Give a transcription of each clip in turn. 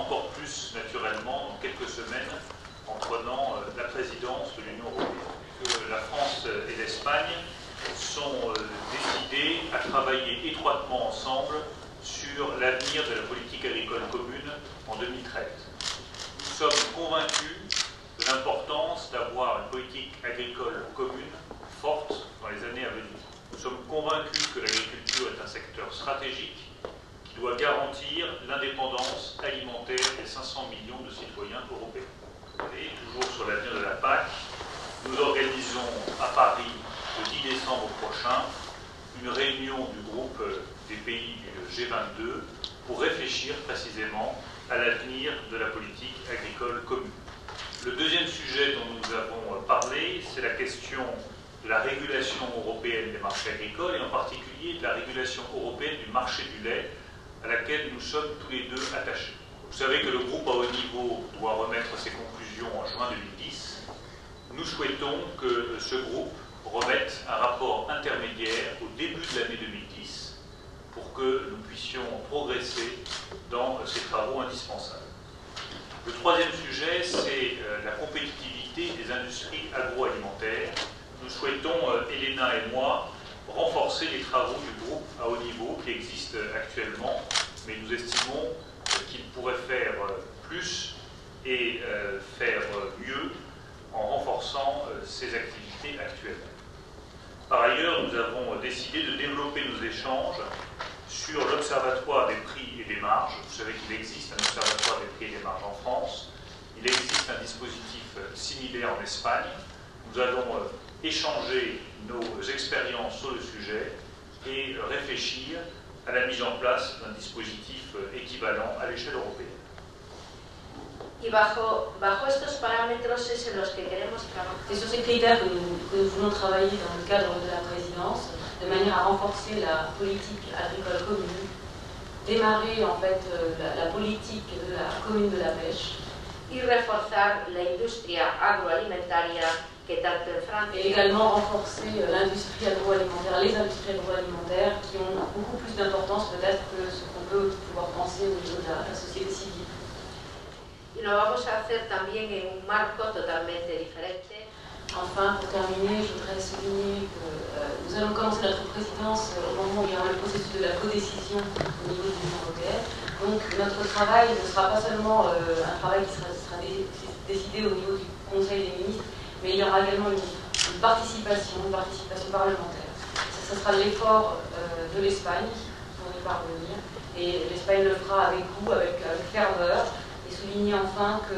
encore plus naturellement dans quelques semaines en prenant la présidence de l'Union européenne. Que la France et l'Espagne sont décidés à travailler étroitement ensemble sur l'avenir de la politique agricole commune en 2013. Nous sommes convaincus de l'importance d'avoir une politique agricole commune forte dans les années à venir. Nous sommes convaincus que l'agriculture est un secteur stratégique qui doit garantir l'indépendance alimentaire des 500 millions de citoyens européens. Et toujours sur l'avenir de la PAC, nous organisons à Paris le 10 décembre prochain une réunion du groupe des pays du G22 pour réfléchir précisément à l'avenir de la politique agricole commune. Le deuxième sujet dont nous avons parlé, c'est la question de la régulation européenne des marchés agricoles et en particulier de la régulation européenne du marché du lait à laquelle nous sommes tous les deux attachés. Vous savez que le groupe à haut niveau doit remettre ses conclusions en juin 2010. Nous souhaitons que ce groupe remette un rapport intermédiaire au début de l'année 2010 pour que nous puissions progresser dans ces travaux indispensables. Le troisième sujet, c'est la compétitivité des industries agroalimentaires. Nous souhaitons, Elena et moi, renforcer les travaux du groupe à haut niveau qui existe actuellement, mais nous estimons qu'il pourrait faire plus et faire mieux en renforçant ses activités actuelles. Par ailleurs, nous avons décidé de développer nos échanges sur l'Observatoire des prix et des marges. Vous savez qu'il existe un Observatoire des prix et des marges en France. Il existe un dispositif similaire en Espagne. Nous allons échanger nos expériences sur le sujet et réfléchir à la mise en place d'un dispositif équivalent à l'échelle européenne. Y bajo estos parámetros es en los que queremos trabajar. C'est sur ces critères que nous voulons travailler dans le cadre de la présidence, de manière à renforcer la politique agricole commune, démarrer en fait la politique de la commune de la pêche. Y reforzar la industria agroalimentaria que tanto en Francia et également renforcer l'industrie agroalimentaire, les industries agroalimentaires qui ont beaucoup plus d'importance peut-être que ce qu'on peut pouvoir penser au niveau de la société civile. Y lo vamos a hacer también en un marco totalmente diferente. Enfin, pour terminer, je voudrais souligner que nous allons commencer notre présidence au moment où il y aura le processus de la codécision au niveau de l'Union européenne. Donc notre travail ne sera pas seulement un travail qui sera décidé au niveau du Conseil des ministres, mais il y aura également une participation parlementaire. Ce sera l'effort de l'Espagne pour y parvenir, et l'Espagne le fera avec goût, avec ferveur. Et souligner enfin que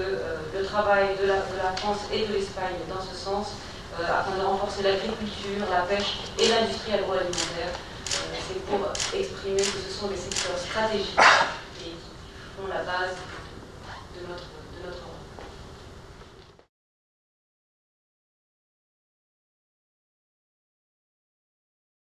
le travail de la France et de l'Espagne dans ce sens, afin de renforcer l'agriculture, la pêche et l'industrie agroalimentaire, c'est pour exprimer que ce sont des secteurs stratégiques et qui font la base